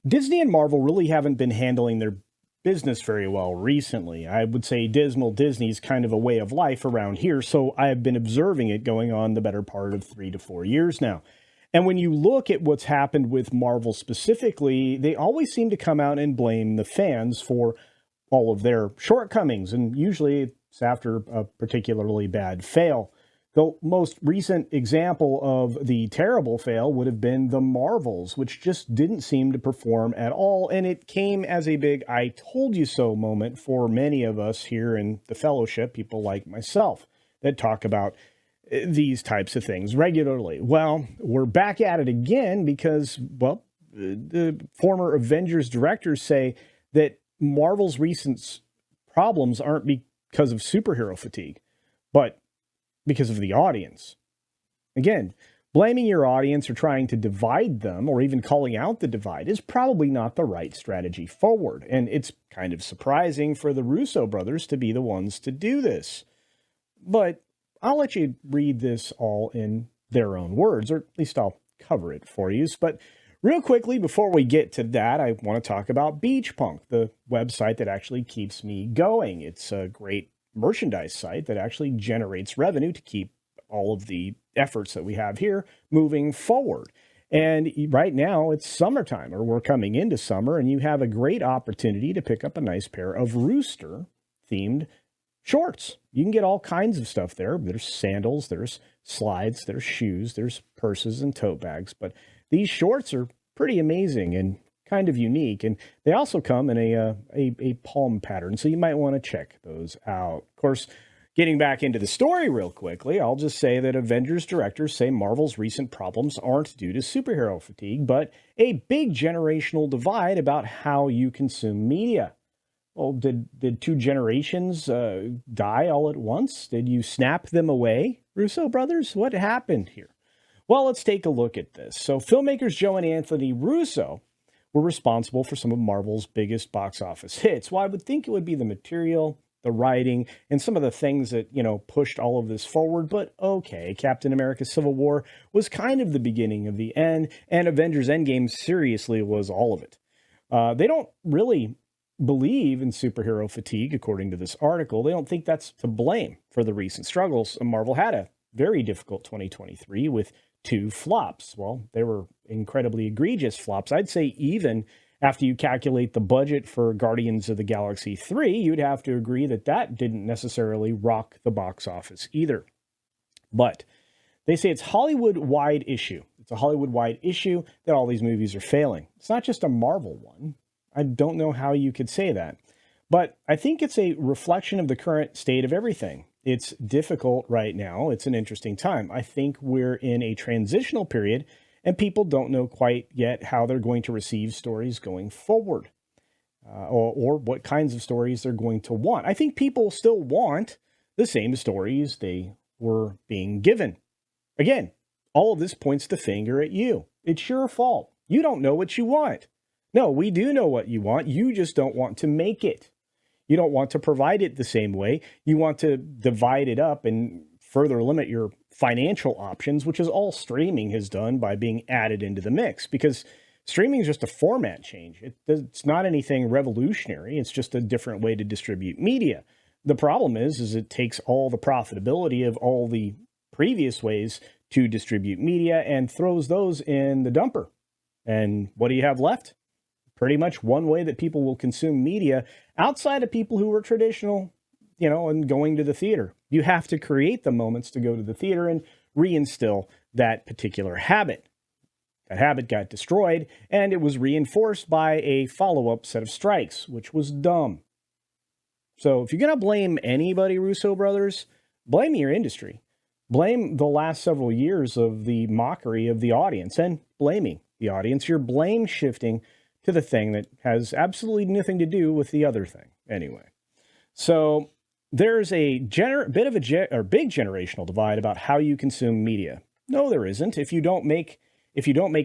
Disney and Marvel really haven't been handling their business very well recently. I would say dismal Disney is kind of a way of life around here, so I have been observing it going on the better part of 3 to 4 years now. And when you look at what's happened with Marvel specifically, they always seem to come out and blame the fans for all of their shortcomings, and usually it's after a particularly bad fail. The most recent example of the terrible fail would have been the Marvels, which just didn't seem to perform at all. And it came as a big I told you so moment for many of us here in the fellowship, people like myself that talk about these types of things regularly. Well, we're back at it again because, well, the former Avengers directors say that Marvel's recent problems aren't because of superhero fatigue, but because of the audience. Again, blaming your audience or trying to divide them or even calling out the divide is probably not the right strategy forward. And it's kind of surprising for the Russo brothers to be the ones to do this. But I'll let you read this all in their own words, or at least I'll cover it for you. But real quickly, before we get to that, I want to talk about Beach Punk, the website that actually keeps me going. It's a great merchandise site that actually generates revenue to keep all of the efforts that we have here moving forward. And right now it's summertime, or we're coming into summer, and you have a great opportunity to pick up a nice pair of rooster themed shorts. You can get all kinds of stuff there. There's sandals, there's slides, there's shoes, there's purses and tote bags. But these shorts are pretty amazing and kind of unique, and they also come in a palm pattern, so you might want to check those out. Of course, getting back into the story real quickly, I'll just say that Avengers directors say Marvel's recent problems aren't due to superhero fatigue, but a big generational divide about how you consume media. Well, did two generations die all at once? Did you snap them away, Russo brothers? What happened here? Well, let's take a look at this. So filmmakers Joe and Anthony Russo were responsible for some of Marvel's biggest box office hits. Well, I would think it would be the material, the writing, and some of the things that, pushed all of this forward. But okay, Captain America Civil War was kind of the beginning of the end, and Avengers Endgame seriously was all of it. They don't really believe in superhero fatigue, according to this article. They don't think that's to blame for the recent struggles. Marvel had a very difficult 2023 with 2 flops. Well, they were incredibly egregious flops. I'd say even after you calculate the budget for Guardians of the Galaxy 3, you'd have to agree that that didn't necessarily rock the box office either. But they say it's Hollywood-wide issue. It's a Hollywood-wide issue that all these movies are failing. It's not just a Marvel one. I don't know how you could say that. But I think it's a reflection of the current state of everything. It's difficult right now. It's an interesting time. I think we're in a transitional period, and people don't know quite yet how they're going to receive stories going forward, or what kinds of stories they're going to want. I think people still want the same stories they were being given. Again, all of this points the finger at you. It's your fault. You don't know what you want. No, we do know what you want. You just don't want to make it. You don't want to provide it the same way. You want to divide it up and further limit your financial options, which is all streaming has done by being added into the mix, because streaming is just a format change. It's not anything revolutionary. It's just a different way to distribute media. The problem is it takes all the profitability of all the previous ways to distribute media and throws those in the dumper. And what do you have left? Pretty much one way that people will consume media outside of people who are traditional, and going to the theater. You have to create the moments to go to the theater and reinstill that particular habit. That habit got destroyed, and it was reinforced by a follow-up set of strikes, which was dumb. So if you're going to blame anybody, Russo brothers, blame your industry. Blame the last several years of the mockery of the audience and blaming the audience. You're blame shifting to the thing that has absolutely nothing to do with the other thing. Anyway, so there's a big generational divide about how you consume media. No, there isn't. If you don't make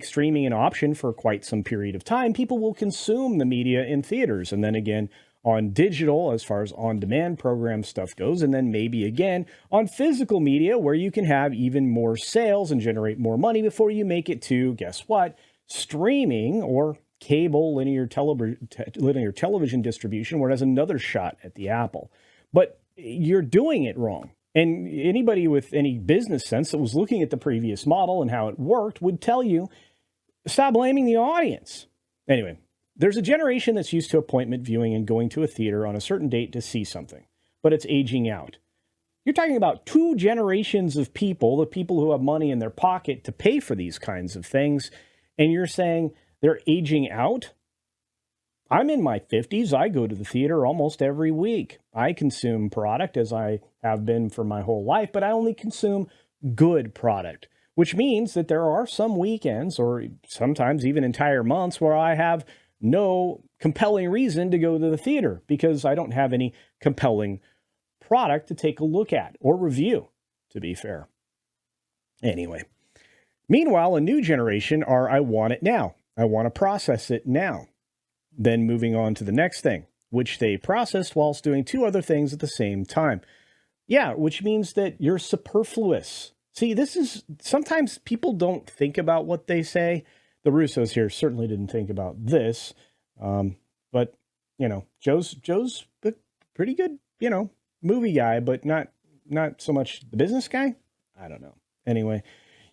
streaming an option for quite some period of time, people will consume the media in theaters, and then again on digital as far as on-demand program stuff goes, and then maybe again on physical media where you can have even more sales and generate more money before you make it to, guess what, streaming or cable linear television distribution, where it has another shot at the apple. But you're doing it wrong. And anybody with any business sense that was looking at the previous model and how it worked would tell you, stop blaming the audience. Anyway, there's a generation that's used to appointment viewing and going to a theater on a certain date to see something, but it's aging out. You're talking about 2 generations of people, the people who have money in their pocket to pay for these kinds of things, and you're saying they're aging out? I'm in my 50s. I go to the theater almost every week. I consume product as I have been for my whole life, but I only consume good product, which means that there are some weekends or sometimes even entire months where I have no compelling reason to go to the theater because I don't have any compelling product to take a look at or review, to be fair. Anyway, meanwhile, a new generation are I want it now. I want to process it now. Then moving on to the next thing, which they processed whilst doing 2 other things at the same time. Yeah, which means that you're superfluous. See, this is, sometimes people don't think about what they say. The Russos here certainly didn't think about this. But, Joe's a pretty good, movie guy, but not so much the business guy. I don't know. Anyway,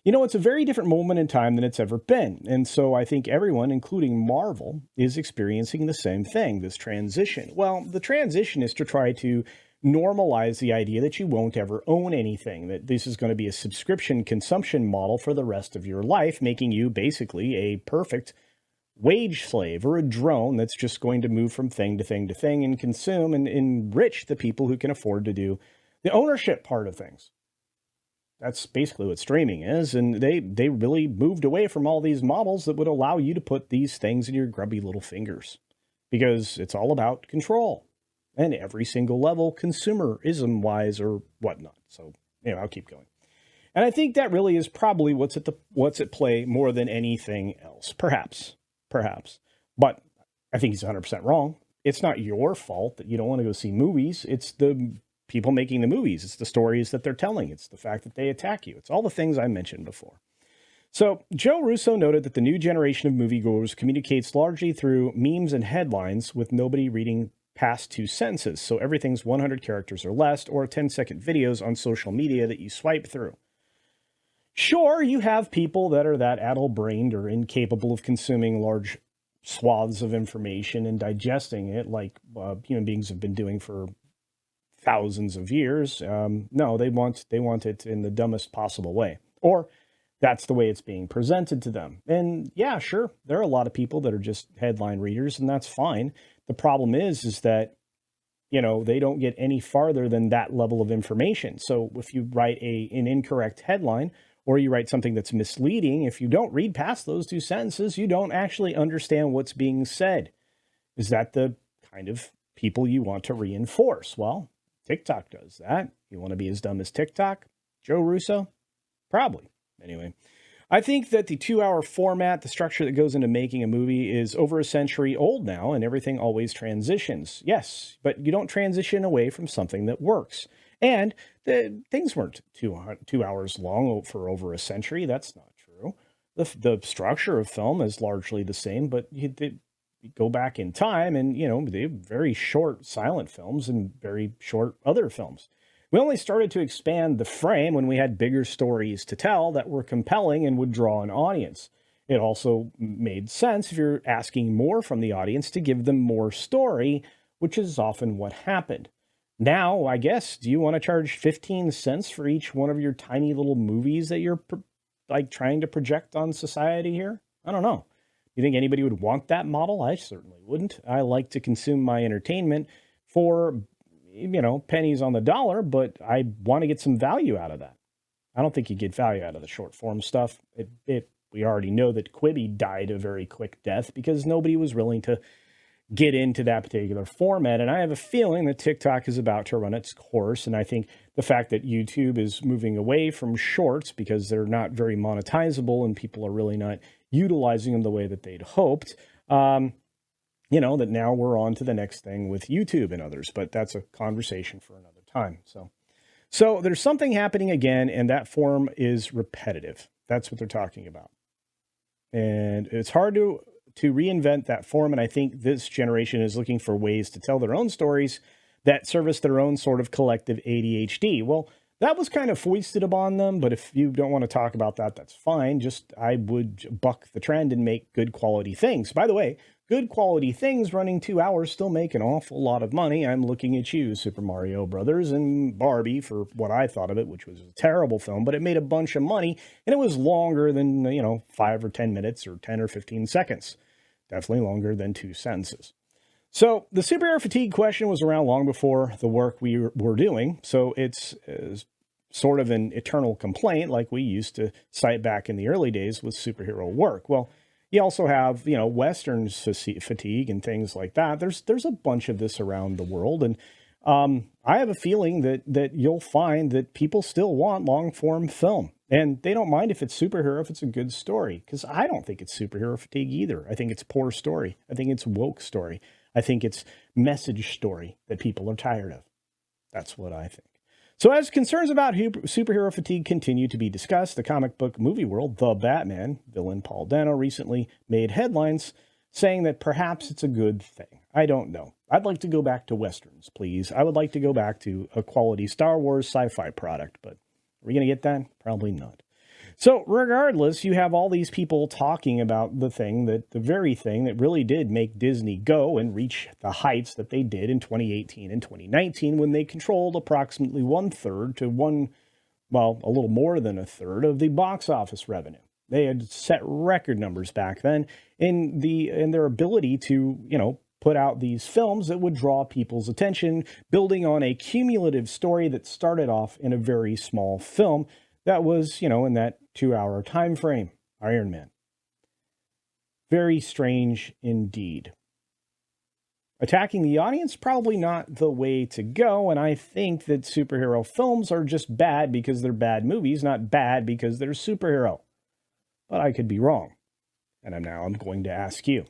it's a very different moment in time than it's ever been. And so I think everyone, including Marvel, is experiencing the same thing, this transition. Well, the transition is to try to normalize the idea that you won't ever own anything, that this is going to be a subscription consumption model for the rest of your life, making you basically a perfect wage slave or a drone that's just going to move from thing to thing to thing and consume and enrich the people who can afford to do the ownership part of things. That's basically what streaming is, and they really moved away from all these models that would allow you to put these things in your grubby little fingers, because it's all about control, and every single level, consumerism-wise or whatnot. So, I'll keep going. And I think that really is probably what's at play more than anything else. Perhaps. But I think he's 100% wrong. It's not your fault that you don't want to go see movies. It's the people making the movies. It's the stories that they're telling. It's the fact that they attack you. It's all the things I mentioned before. So Joe Russo noted that the new generation of moviegoers communicates largely through memes and headlines with nobody reading past 2 sentences. So everything's 100 characters or less, or 10-second videos on social media that you swipe through. Sure, you have people that are that addle-brained or incapable of consuming large swaths of information and digesting it like human beings have been doing for thousands of years. No, they want it in the dumbest possible way, or that's the way it's being presented to them. And yeah, sure, there are a lot of people that are just headline readers, and that's fine. The problem is that they don't get any farther than that level of information. So if you write an incorrect headline, or you write something that's misleading, if you don't read past those 2 sentences, you don't actually understand what's being said. Is that the kind of people you want to reinforce? Well, TikTok does that. You want to be as dumb as TikTok? Joe Russo? Probably. Anyway, I think that the 2-hour format, the structure that goes into making a movie is over a century old now, and everything always transitions. Yes, but you don't transition away from something that works. And the things weren't 2 hours long for over a century. That's not true. The structure of film is largely the same, but you go back in time and, they have very short silent films and very short other films. We only started to expand the frame when we had bigger stories to tell that were compelling and would draw an audience. It also made sense if you're asking more from the audience to give them more story, which is often what happened. Now, I guess, do you want to charge 15 cents for each one of your tiny little movies that you're trying to project on society here? I don't know. You think anybody would want that model? I certainly wouldn't. I like to consume my entertainment for, pennies on the dollar, but I want to get some value out of that. I don't think you get value out of the short form stuff. We already know that Quibi died a very quick death because nobody was willing to get into that particular format. And I have a feeling that TikTok is about to run its course. And I think the fact that YouTube is moving away from shorts because they're not very monetizable and people are really not utilizing them the way that they'd hoped, that now we're on to the next thing with YouTube and others. But that's a conversation for another time. So there's something happening again, and that form is repetitive. That's what they're talking about. And it's hard to to reinvent that form. And I think this generation is looking for ways to tell their own stories that service their own sort of collective ADHD. Well, that was kind of foisted upon them, but if you don't want to talk about that, that's fine. Just I would buck the trend and make good quality things. By the way, good quality things running 2 hours still make an awful lot of money. I'm looking at you, Super Mario Brothers and Barbie, for what I thought of it, which was a terrible film, but it made a bunch of money, and it was longer than, 5 or 10 minutes or 10 or 15 seconds. Definitely longer than 2 sentences. So the superhero fatigue question was around long before the work we were doing. So it's sort of an eternal complaint like we used to cite back in the early days with superhero work. Well, you also have, Western fatigue and things like that. There's a bunch of this around the world. And I have a feeling that you'll find that people still want long form film. And they don't mind if it's superhero, if it's a good story, because I don't think it's superhero fatigue either. I think it's poor story. I think it's woke story. I think it's message story that people are tired of. That's what I think. So as concerns about superhero fatigue continue to be discussed, the comic book movie world, The Batman villain Paul Dano recently made headlines saying that perhaps it's a good thing. I don't know. I'd like to go back to Westerns, please. I would like to go back to a quality Star Wars sci-fi product, but are we going to get that? Probably not. So regardless, you have all these people talking about the very thing that really did make Disney go and reach the heights that they did in 2018 and 2019 when they controlled approximately 1/3 to a little more than 1/3 of the box office revenue. They had set record numbers back then in their ability to, put out these films that would draw people's attention, building on a cumulative story that started off in a very small film that was, in that 2-hour time frame. Iron Man. Very strange indeed. Attacking the audience, probably not the way to go, and I think that superhero films are just bad because they're bad movies, not bad because they're superhero. But I could be wrong. And I'm going to ask you.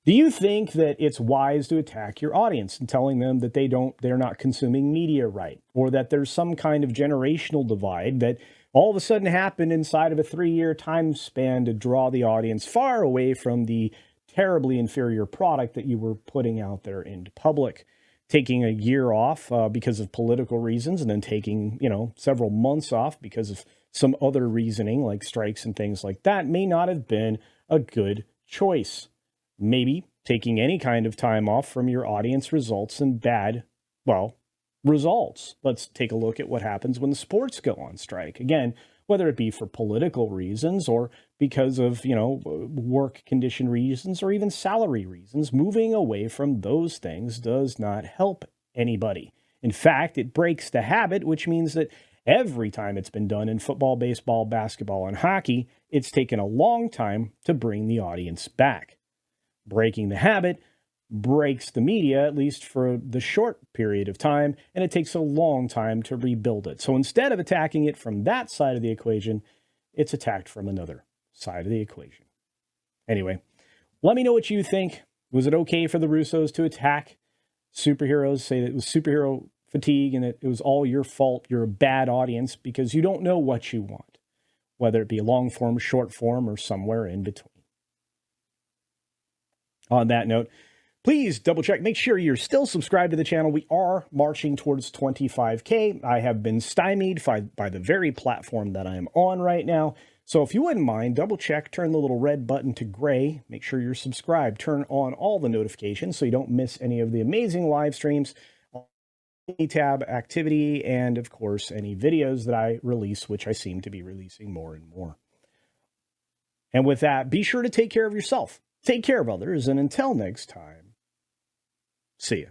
Do you think that it's wise to attack your audience and telling them that they're not consuming media right, or that there's some kind of generational divide that all of a sudden happened inside of a 3-year time span to draw the audience far away from the terribly inferior product that you were putting out there into public? Taking a year off because of political reasons, and then taking, several months off because of some other reasoning like strikes and things like that may not have been a good choice. Maybe taking any kind of time off from your audience results in bad, results. Let's take a look at what happens when the sports go on strike. Again, whether it be for political reasons or because of, work condition reasons or even salary reasons, moving away from those things does not help anybody. In fact, it breaks the habit, which means that every time it's been done in football, baseball, basketball, and hockey, it's taken a long time to bring the audience back. Breaking the habit breaks the media, at least for the short period of time, and it takes a long time to rebuild it. So instead of attacking it from that side of the equation, it's attacked from another side of the equation. Anyway, let me know what you think. Was it okay for the Russos to attack superheroes, say that it was superhero fatigue and that it was all your fault, you're a bad audience because you don't know what you want, whether it be long form, short form, or somewhere in between? On that note, please double check, make sure you're still subscribed to the channel. We are marching towards 25K. I have been stymied by the very platform that I'm on right now. So if you wouldn't mind, double check, turn the little red button to gray, make sure you're subscribed, turn on all the notifications so you don't miss any of the amazing live streams, any tab activity, and of course, any videos that I release, which I seem to be releasing more and more. And with that, be sure to take care of yourself. Take care of others, and until next time, see ya.